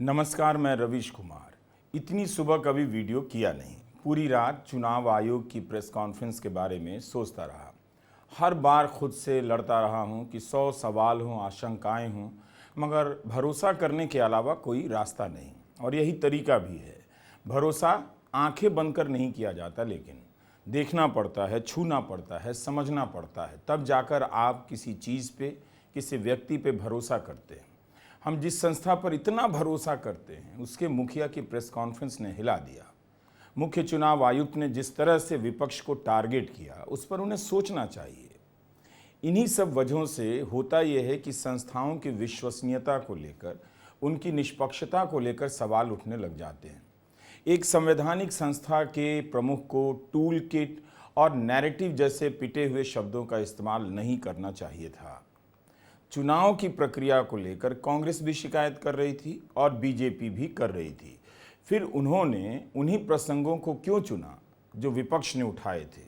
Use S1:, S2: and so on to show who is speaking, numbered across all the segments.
S1: नमस्कार, मैं रवीश कुमार। इतनी सुबह कभी वीडियो किया नहीं। पूरी रात चुनाव आयोग की प्रेस कॉन्फ्रेंस के बारे में सोचता रहा। हर बार खुद से लड़ता रहा हूं कि 100 सवाल हों, आशंकाएं हों, मगर भरोसा करने के अलावा कोई रास्ता नहीं। और यही तरीका भी है। भरोसा आंखें बंद कर नहीं किया जाता, लेकिन देखना पड़ता है, छूना पड़ता है, समझना पड़ता है, तब जाकर आप किसी चीज़ पे, किसी व्यक्ति पे भरोसा करते हैं। हम जिस संस्था पर इतना भरोसा करते हैं, उसके मुखिया की प्रेस कॉन्फ्रेंस ने हिला दिया। मुख्य चुनाव आयुक्त ने जिस तरह से विपक्ष को टारगेट किया, उस पर उन्हें सोचना चाहिए। इन्हीं सब वजहों से होता यह है कि संस्थाओं की विश्वसनीयता को लेकर, उनकी निष्पक्षता को लेकर सवाल उठने लग जाते हैं। एक संवैधानिक संस्था के प्रमुख को टूल किट और नैरेटिव जैसे पिटे हुए शब्दों का इस्तेमाल नहीं करना चाहिए था। चुनाव की प्रक्रिया को लेकर कांग्रेस भी शिकायत कर रही थी और बीजेपी भी कर रही थी। फिर उन्होंने उन्हीं प्रसंगों को क्यों चुना जो विपक्ष ने उठाए थे?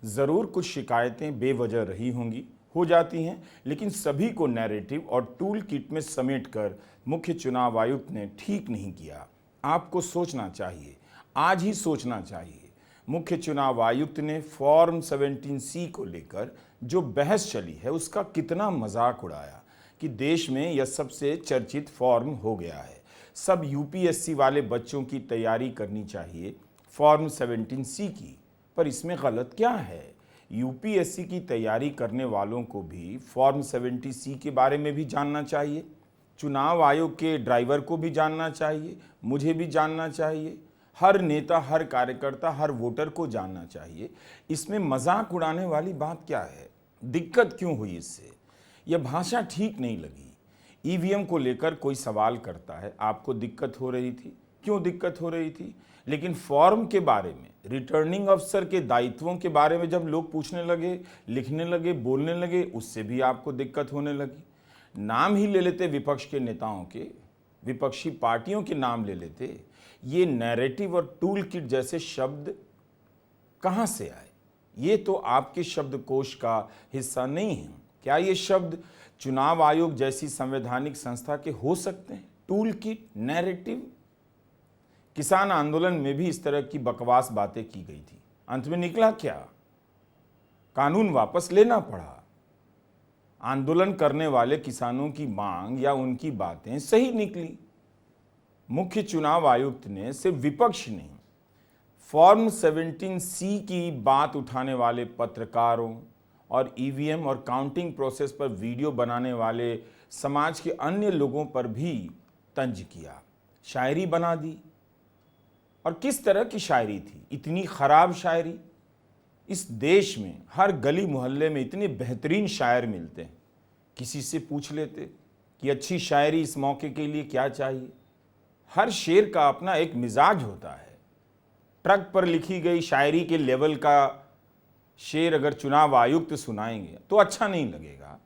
S1: ज़रूर कुछ शिकायतें बेवजह रही होंगी, हो जाती हैं, लेकिन सभी को नैरेटिव और टूल किट में समेटकर मुख्य चुनाव आयुक्त ने ठीक नहीं किया। आपको सोचना चाहिए, आज ही सोचना चाहिए। मुख्य चुनाव आयुक्त ने फॉर्म 17C को लेकर जो बहस चली है, उसका कितना मजाक उड़ाया कि देश में यह सबसे चर्चित फॉर्म हो गया है। सब यूपीएससी वाले बच्चों की तैयारी करनी चाहिए फॉर्म 17C की, पर इसमें गलत क्या है? यूपीएससी की तैयारी करने वालों को भी फॉर्म 17C के बारे में भी जानना चाहिए। चुनाव आयोग के ड्राइवर को भी जानना चाहिए, मुझे भी जानना चाहिए, हर नेता, हर कार्यकर्ता, हर वोटर को जानना चाहिए। इसमें मजाक उड़ाने वाली बात क्या है? दिक्कत क्यों हुई इससे? यह भाषा ठीक नहीं लगी। ईवीएम को लेकर कोई सवाल करता है, आपको दिक्कत हो रही थी, क्यों दिक्कत हो रही थी? लेकिन फॉर्म के बारे में, रिटर्निंग अफसर के दायित्वों के बारे में जब लोग पूछने लगे, लिखने लगे, बोलने लगे, उससे भी आपको दिक्कत होने लगी। नाम ही ले लेते विपक्ष के नेताओं के, विपक्षी पार्टियों के नाम ले लेते। ये नैरेटिव और टूल किट जैसे शब्द कहां से आए? ये तो आपके शब्दकोश का हिस्सा नहीं है। क्या ये शब्द चुनाव आयोग जैसी संवैधानिक संस्था के हो सकते हैं? Tool kit, narrative. किसान आंदोलन में भी इस तरह की बकवास बातें की गई थी। अंत में निकला क्या? कानून वापस लेना पड़ा। आंदोलन करने वाले किसानों की मांग या उनकी बातें सही निकली। मुख्य चुनाव आयुक्त ने सिर्फ विपक्ष नहीं, फॉर्म 17C की बात उठाने वाले पत्रकारों और ईवीएम और काउंटिंग प्रोसेस पर वीडियो बनाने वाले समाज के अन्य लोगों पर भी तंज किया। शायरी बना दी। और किस तरह की शायरी थी? इतनी खराब शायरी। इस देश में हर गली मोहल्ले में इतने बेहतरीन शायर मिलते हैं। किसी से पूछ लेते कि अच्छी शायरी इस मौके के लिए क्या चाहिए। हर शेर का अपना एक मिजाज होता है। ट्रक पर लिखी गई शायरी के लेवल का शेर अगर चुनाव आयुक्त सुनाएंगे तो अच्छा नहीं लगेगा।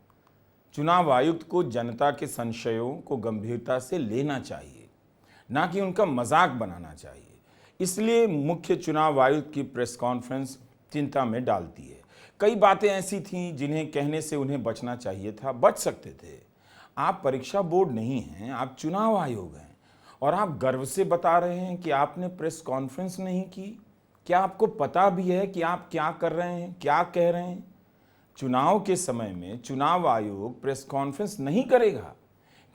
S1: चुनाव आयुक्त को जनता के संशयों को गंभीरता से लेना चाहिए, ना कि उनका मजाक बनाना चाहिए। इसलिए मुख्य चुनाव आयुक्त की प्रेस कॉन्फ्रेंस चिंता में डालती है। कई बातें ऐसी थीं जिन्हें कहने से उन्हें बचना चाहिए था, बच सकते थे। आप परीक्षा बोर्ड नहीं हैं, आप चुनाव आयोग हैं, और आप गर्व से बता रहे हैं कि आपने प्रेस कॉन्फ्रेंस नहीं की। क्या आपको पता भी है कि आप क्या कर रहे हैं, क्या कह रहे हैं? चुनाव के समय में चुनाव आयोग प्रेस कॉन्फ्रेंस नहीं करेगा।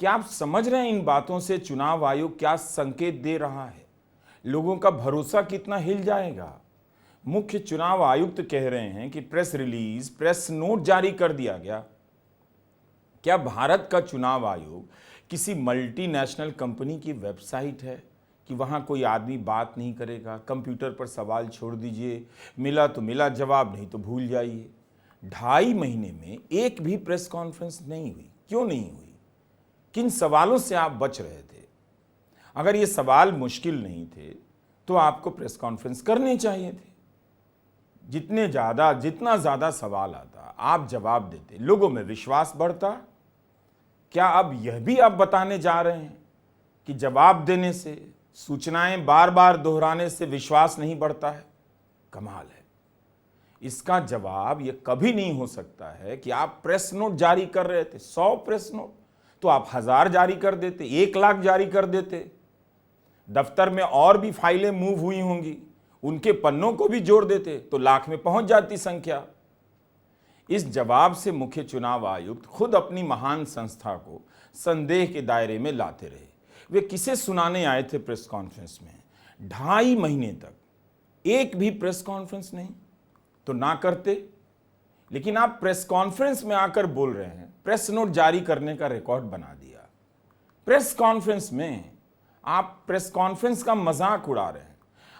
S1: क्या आप समझ रहे हैं इन बातों से चुनाव आयोग क्या संकेत दे रहा है? लोगों का भरोसा कितना हिल जाएगा? मुख्य चुनाव आयुक्त कह रहे हैं कि प्रेस रिलीज, प्रेस नोट जारी कर दिया गया। क्या भारत का चुनाव आयोग किसी मल्टीनेशनल कंपनी की वेबसाइट है कि वहां कोई आदमी बात नहीं करेगा? कंप्यूटर पर सवाल छोड़ दीजिए, मिला तो मिला जवाब, नहीं तो भूल जाइए। 2.5 महीने में एक भी प्रेस कॉन्फ्रेंस नहीं हुई। क्यों नहीं हुई? किन सवालों से आप बच रहे थे? अगर ये सवाल मुश्किल नहीं थे तो आपको प्रेस कॉन्फ्रेंस करनी चाहिए थे। जितना ज्यादा सवाल आता, आप जवाब देते, लोगों में विश्वास बढ़ता। क्या अब यह भी आप बताने जा रहे हैं कि जवाब देने से, सूचनाएं बार बार दोहराने से विश्वास नहीं बढ़ता है? कमाल है। इसका जवाब यह कभी नहीं हो सकता है कि आप प्रेस नोट जारी कर रहे थे। 100 प्रेस नोट तो आप 1000 जारी कर देते, 1 लाख जारी कर देते। दफ्तर में और भी फाइलें मूव हुई होंगी, उनके पन्नों को भी जोड़ देते तो लाख में पहुंच जाती संख्या। इस जवाब से मुख्य चुनाव आयुक्त खुद अपनी महान संस्था को संदेह के दायरे में लाते रहे। वे किसे सुनाने आए थे प्रेस कॉन्फ्रेंस में? 2.5 महीने तक एक भी प्रेस कॉन्फ्रेंस नहीं तो ना करते। लेकिन आप प्रेस कॉन्फ्रेंस में आकर बोल रहे हैं, प्रेस नोट जारी करने का रिकॉर्ड बना दिया। प्रेस कॉन्फ्रेंस में आप प्रेस कॉन्फ्रेंस का मजाक उड़ा रहे हैं।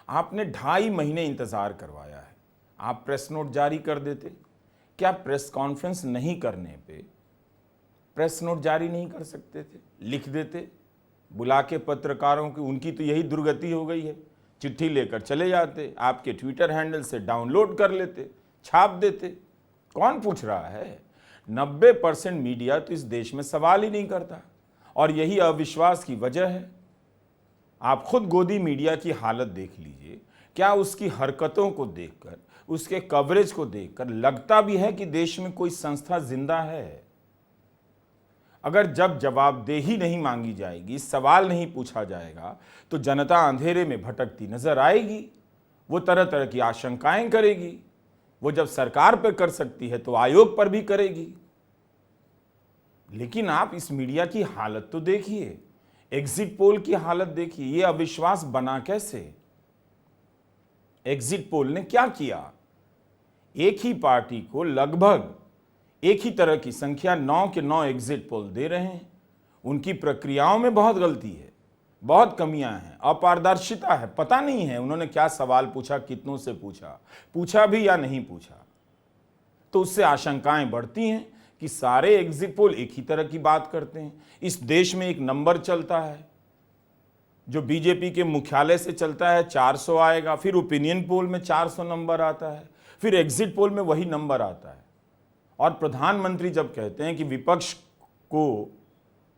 S1: आपने 2.5 महीने इंतजार करवाया है, आप प्रेस नोट जारी कर देते। क्या प्रेस कॉन्फ्रेंस नहीं करने पे प्रेस नोट जारी नहीं कर सकते थे? लिख देते, बुला के पत्रकारों की। उनकी तो यही दुर्गति हो गई है, चिट्ठी लेकर चले जाते, आपके ट्विटर हैंडल से डाउनलोड कर लेते, छाप देते। कौन पूछ रहा है? 90% मीडिया तो इस देश में सवाल ही नहीं करता, और यही अविश्वास की वजह है। आप खुद गोदी मीडिया की हालत देख लीजिए। क्या उसकी हरकतों को देखकर, उसके कवरेज को देखकर लगता भी है कि देश में कोई संस्था जिंदा है? अगर जब जवाबदेही नहीं मांगी जाएगी, सवाल नहीं पूछा जाएगा, तो जनता अंधेरे में भटकती नजर आएगी। वो तरह तरह की आशंकाएं करेगी। वो जब सरकार पर कर सकती है तो आयोग पर भी करेगी। लेकिन आप इस मीडिया की हालत तो देखिए, एग्जिट पोल की हालत देखिए। ये अविश्वास बना कैसे? एग्जिट पोल ने क्या किया? एक ही पार्टी को लगभग एक ही तरह की संख्या 9 के 9 एग्जिट पोल दे रहे हैं। उनकी प्रक्रियाओं में बहुत गलती है, बहुत कमियां हैं, अपारदर्शिता है। पता नहीं है उन्होंने क्या सवाल पूछा, कितनों से पूछा भी या नहीं पूछा। तो उससे आशंकाएं बढ़ती हैं कि सारे एग्जिट पोल एक ही तरह की बात करते हैं। इस देश में एक नंबर चलता है जो बीजेपी के मुख्यालय से चलता है, 400 आएगा, फिर ओपिनियन पोल में 400 नंबर आता है, फिर एग्जिट पोल में वही नंबर आता है। और प्रधानमंत्री जब कहते हैं कि विपक्ष को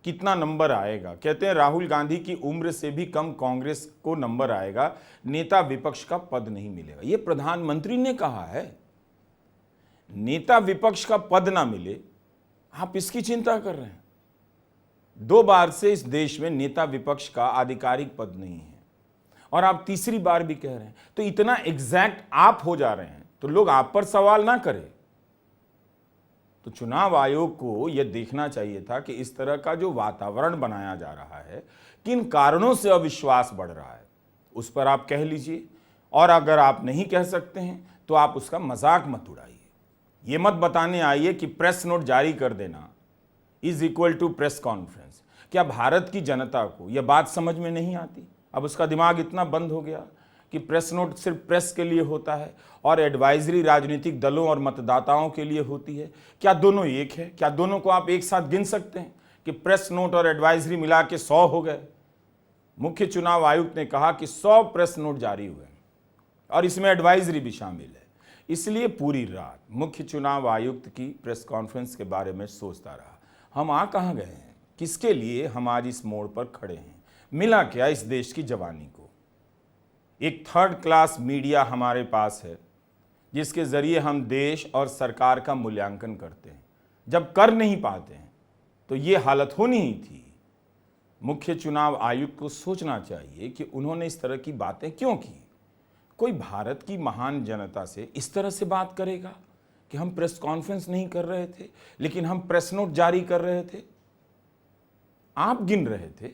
S1: कितना नंबर आएगा, कहते हैं राहुल गांधी की उम्र से भी कम कांग्रेस को नंबर आएगा, नेता विपक्ष का पद नहीं मिलेगा। यह प्रधानमंत्री ने कहा है। नेता विपक्ष का पद ना मिले, आप इसकी चिंता कर रहे हैं। 2 बार से इस देश में नेता विपक्ष का आधिकारिक पद नहीं है, और आप तीसरी बार भी कह रहे हैं। तो इतना एग्जैक्ट आप हो जा रहे हैं तो लोग आप पर सवाल ना करें। तो चुनाव आयोग को यह देखना चाहिए था कि इस तरह का जो वातावरण बनाया जा रहा है, किन कारणों से अविश्वास बढ़ रहा है, उस पर आप कह लीजिए। और अगर आप नहीं कह सकते हैं तो आप उसका मजाक मत उड़ाइए। ये मत बताने आइए कि प्रेस नोट जारी कर देना is equal to press conference. क्या भारत की जनता को यह बात समझ में नहीं आती? अब उसका दिमाग इतना बंद हो गया कि प्रेस नोट सिर्फ प्रेस के लिए होता है और एडवाइजरी राजनीतिक दलों और मतदाताओं के लिए होती है। क्या दोनों एक है? क्या दोनों को आप एक साथ गिन सकते हैं कि प्रेस नोट और एडवाइजरी मिला के 100 हो गए? मुख्य चुनाव आयुक्त ने कहा कि 100 प्रेस नोट जारी हुए और इसमें एडवाइजरी भी शामिल है। इसलिए पूरी रात मुख्य चुनाव आयुक्त की प्रेस कॉन्फ्रेंस के बारे में सोचता रहा, हम आ कहाँ गए हैं, किसके लिए हम आज इस मोड़ पर खड़े हैं, मिला क्या इस देश की जवानी को। एक 3rd क्लास मीडिया हमारे पास है जिसके जरिए हम देश और सरकार का मूल्यांकन करते हैं। जब कर नहीं पाते हैं तो ये हालत होनी ही थी। मुख्य चुनाव आयुक्त को सोचना चाहिए कि उन्होंने इस तरह की बातें क्यों की। कोई भारत की महान जनता से इस तरह से बात करेगा कि हम प्रेस कॉन्फ्रेंस नहीं कर रहे थे लेकिन हम प्रेस नोट जारी कर रहे थे? आप गिन रहे थे,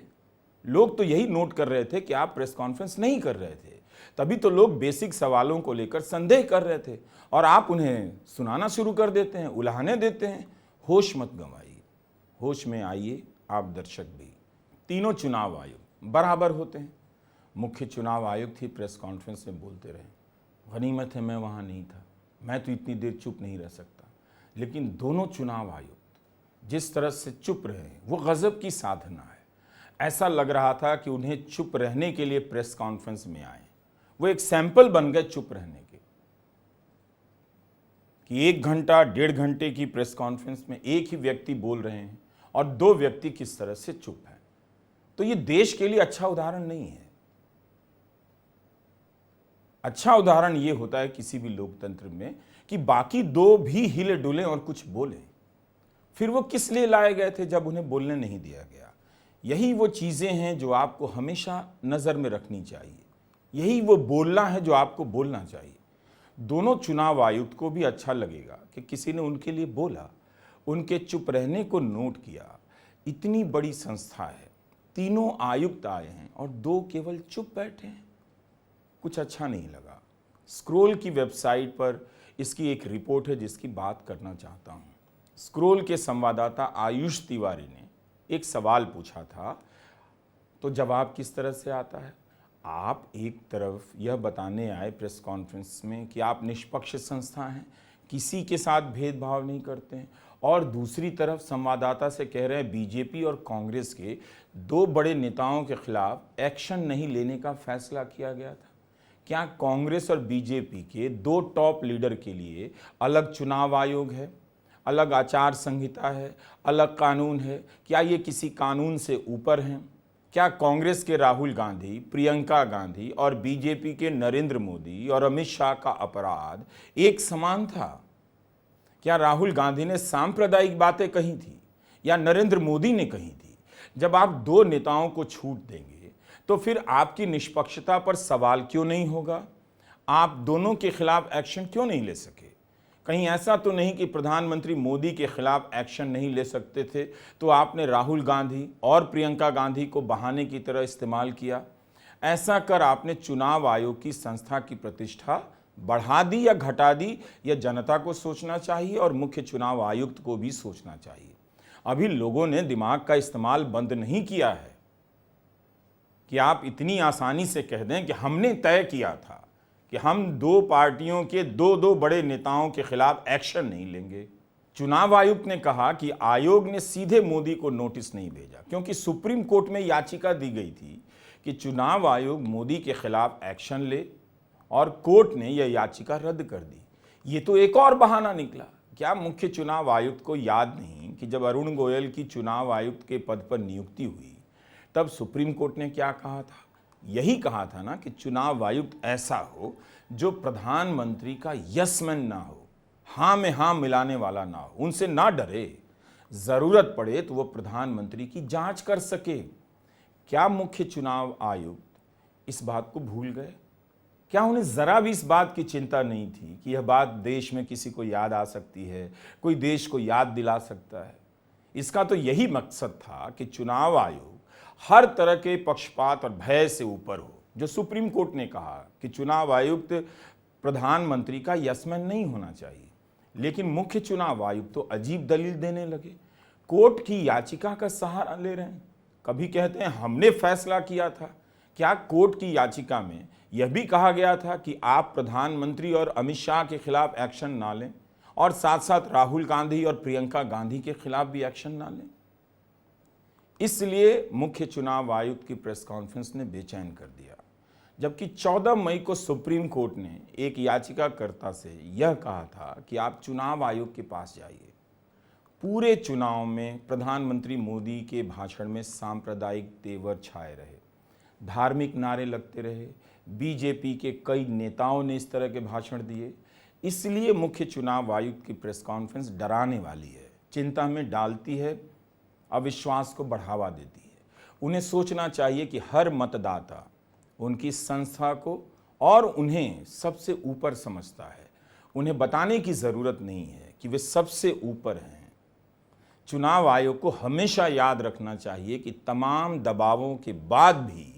S1: लोग तो यही नोट कर रहे थे कि आप प्रेस कॉन्फ्रेंस नहीं कर रहे थे। तभी तो लोग बेसिक सवालों को लेकर संदेह कर रहे थे और आप उन्हें सुनाना शुरू कर देते हैं, उलाहने देते हैं। होश मत गंवाइए, होश में आइए आप दर्शक भी। तीनों चुनाव आयोग बराबर होते हैं। मुख्य चुनाव आयुक्त ही प्रेस कॉन्फ्रेंस में बोलते रहे, गनीमत है मैं वहाँ नहीं था, मैं तो इतनी देर चुप नहीं रह सकता। लेकिन दोनों चुनाव आयुक्त जिस तरह से चुप रहे वो गजब की साधना है। ऐसा लग रहा था कि उन्हें चुप रहने के लिए प्रेस कॉन्फ्रेंस में आए, वो एक सैंपल बन गए चुप रहने के। कि 1 घंटा 1.5 घंटे की प्रेस कॉन्फ्रेंस में एक ही व्यक्ति बोल रहे हैं और 2 व्यक्ति किस तरह से चुप हैं। तो ये देश के लिए अच्छा उदाहरण नहीं है। अच्छा उदाहरण ये होता है किसी भी लोकतंत्र में कि बाकी 2 भी हिले डुले और कुछ बोले। फिर वो किस लिए लाए गए थे जब उन्हें बोलने नहीं दिया गया? यही वो चीज़ें हैं जो आपको हमेशा नज़र में रखनी चाहिए। यही वो बोलना है जो आपको बोलना चाहिए। दोनों चुनाव आयुक्त को भी अच्छा लगेगा कि किसी ने उनके लिए बोला, उनके चुप रहने को नोट किया। इतनी बड़ी संस्था है, तीनों आयुक्त आए हैं और दो केवल चुप बैठे हैं। कुछ अच्छा नहीं लगा। स्क्रोल की वेबसाइट पर इसकी एक रिपोर्ट है जिसकी बात करना चाहता हूँ। स्क्रोल के संवाददाता आयुष तिवारी ने एक सवाल पूछा था, तो जवाब किस तरह से आता है। आप एक तरफ यह बताने आए प्रेस कॉन्फ्रेंस में कि आप निष्पक्ष संस्था हैं, किसी के साथ भेदभाव नहीं करते हैं, और दूसरी तरफ संवाददाता से कह रहे हैं बीजेपी और कांग्रेस के दो बड़े नेताओं के खिलाफ एक्शन नहीं लेने का फैसला किया गया था। क्या कांग्रेस और बीजेपी के दो टॉप लीडर के लिए अलग चुनाव आयोग है, अलग आचार संहिता है, अलग कानून है? क्या ये किसी कानून से ऊपर हैं? क्या कांग्रेस के राहुल गांधी, प्रियंका गांधी और बीजेपी के नरेंद्र मोदी और अमित शाह का अपराध एक समान था? क्या राहुल गांधी ने सांप्रदायिक बातें कही थी या नरेंद्र मोदी ने कही थी? जब आप दो नेताओं को छूट देंगे तो फिर आपकी निष्पक्षता पर सवाल क्यों नहीं होगा? आप दोनों के खिलाफ एक्शन क्यों नहीं ले सके? कहीं ऐसा तो नहीं कि प्रधानमंत्री मोदी के खिलाफ एक्शन नहीं ले सकते थे तो आपने राहुल गांधी और प्रियंका गांधी को बहाने की तरह इस्तेमाल किया? ऐसा कर आपने चुनाव आयोग की संस्था की प्रतिष्ठा बढ़ा दी या घटा दी? यह जनता को सोचना चाहिए और मुख्य चुनाव आयुक्त को भी सोचना चाहिए। अभी लोगों ने दिमाग का इस्तेमाल बंद नहीं किया है कि आप इतनी आसानी से कह दें कि हमने तय किया था कि हम दो पार्टियों के दो बड़े नेताओं के खिलाफ एक्शन नहीं लेंगे। चुनाव आयुक्त ने कहा कि आयोग ने सीधे मोदी को नोटिस नहीं भेजा क्योंकि सुप्रीम कोर्ट में याचिका दी गई थी कि चुनाव आयोग मोदी के खिलाफ एक्शन ले, और कोर्ट ने यह याचिका रद्द कर दी। ये तो एक और बहाना निकला। क्या मुख्य चुनाव आयुक्त को याद नहीं कि जब अरुण गोयल की चुनाव आयुक्त के पद पर नियुक्ति हुई तब सुप्रीम कोर्ट ने क्या कहा था? यही कहा था ना कि चुनाव आयुक्त ऐसा हो जो प्रधानमंत्री का यस मैन ना हो, हाँ में हाँ मिलाने वाला ना हो, उनसे ना डरे, जरूरत पड़े तो वो प्रधानमंत्री की जांच कर सके। क्या मुख्य चुनाव आयुक्त इस बात को भूल गए? क्या उन्हें जरा भी इस बात की चिंता नहीं थी कि यह बात देश में किसी को याद आ सकती है, कोई देश को याद दिला सकता है? इसका तो यही मकसद था कि चुनाव आयोग हर तरह के पक्षपात और भय से ऊपर हो। जो सुप्रीम कोर्ट ने कहा कि चुनाव आयुक्त प्रधानमंत्री का यसमैन नहीं होना चाहिए, लेकिन मुख्य चुनाव आयुक्त तो अजीब दलील देने लगे, कोर्ट की याचिका का सहारा ले रहे हैं। कभी कहते हैं हमने फैसला किया था। क्या कोर्ट की याचिका में यह भी कहा गया था कि आप प्रधानमंत्री और अमित शाह के खिलाफ एक्शन ना लें और साथ साथ राहुल गांधी और प्रियंका गांधी के खिलाफ भी एक्शन ना लें? इसलिए मुख्य चुनाव आयुक्त की प्रेस कॉन्फ्रेंस ने बेचैन कर दिया, जबकि 14 मई को सुप्रीम कोर्ट ने एक याचिकाकर्ता से यह कहा था कि आप चुनाव आयोग के पास जाइए। पूरे चुनाव में प्रधानमंत्री मोदी के भाषण में सांप्रदायिक तेवर छाए रहे, धार्मिक नारे लगते रहे। बीजेपी के कई नेताओं ने इस तरह के भाषण दिए। इसलिए मुख्य चुनाव आयुक्त की प्रेस कॉन्फ्रेंस डराने वाली है, चिंता में डालती है, अविश्वास को बढ़ावा देती है। उन्हें सोचना चाहिए कि हर मतदाता उनकी संस्था को और उन्हें सबसे ऊपर समझता है। उन्हें बताने की ज़रूरत नहीं है कि वे सबसे ऊपर हैं। चुनाव आयोग को हमेशा याद रखना चाहिए कि तमाम दबावों के बाद भी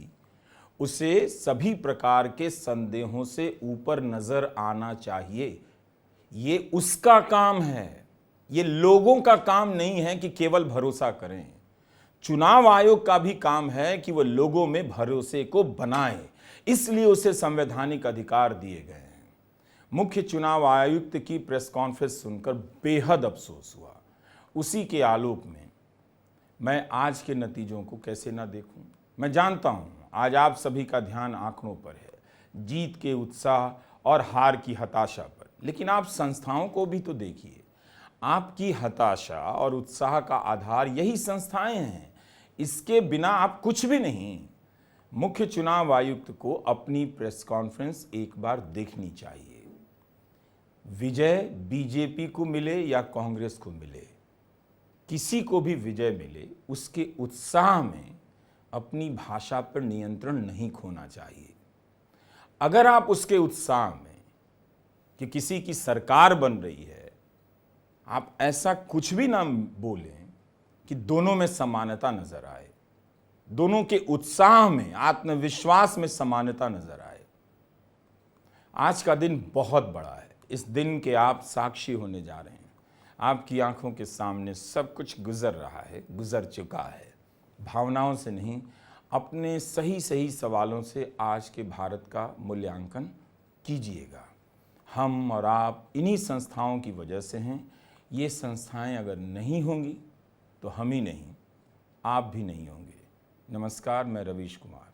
S1: उसे सभी प्रकार के संदेहों से ऊपर नजर आना चाहिए। ये उसका काम है, ये लोगों का काम नहीं है कि केवल भरोसा करें। चुनाव आयोग का भी काम है कि वह लोगों में भरोसे को बनाए, इसलिए उसे संवैधानिक अधिकार दिए गए हैं। मुख्य चुनाव आयुक्त की प्रेस कॉन्फ्रेंस सुनकर बेहद अफसोस हुआ। उसी के आलोक में मैं आज के नतीजों को कैसे ना देखूं। मैं जानता हूं आज आप सभी का ध्यान आंकड़ों पर है, जीत के उत्साह और हार की हताशा पर, लेकिन आप संस्थाओं को भी तो देखिए। आपकी हताशा और उत्साह का आधार यही संस्थाएं हैं, इसके बिना आप कुछ भी नहीं। मुख्य चुनाव आयुक्त को अपनी प्रेस कॉन्फ्रेंस एक बार देखनी चाहिए। विजय बीजेपी को मिले या कांग्रेस को मिले, किसी को भी विजय मिले, उसके उत्साह में अपनी भाषा पर नियंत्रण नहीं खोना चाहिए। अगर आप उसके उत्साह में कि किसी की सरकार बन रही है, आप ऐसा कुछ भी ना बोलें कि दोनों में समानता नजर आए, दोनों के उत्साह में, आत्मविश्वास में समानता नजर आए। आज का दिन बहुत बड़ा है। इस दिन के आप साक्षी होने जा रहे हैं। आपकी आंखों के सामने सब कुछ गुजर रहा है, गुजर चुका है। भावनाओं से नहीं, अपने सही सही सवालों से आज के भारत का मूल्यांकन कीजिएगा। हम और आप इन्हीं संस्थाओं की वजह से हैं। ये संस्थाएं अगर नहीं होंगी तो हम ही नहीं, आप भी नहीं होंगे। नमस्कार, मैं रवीश कुमार।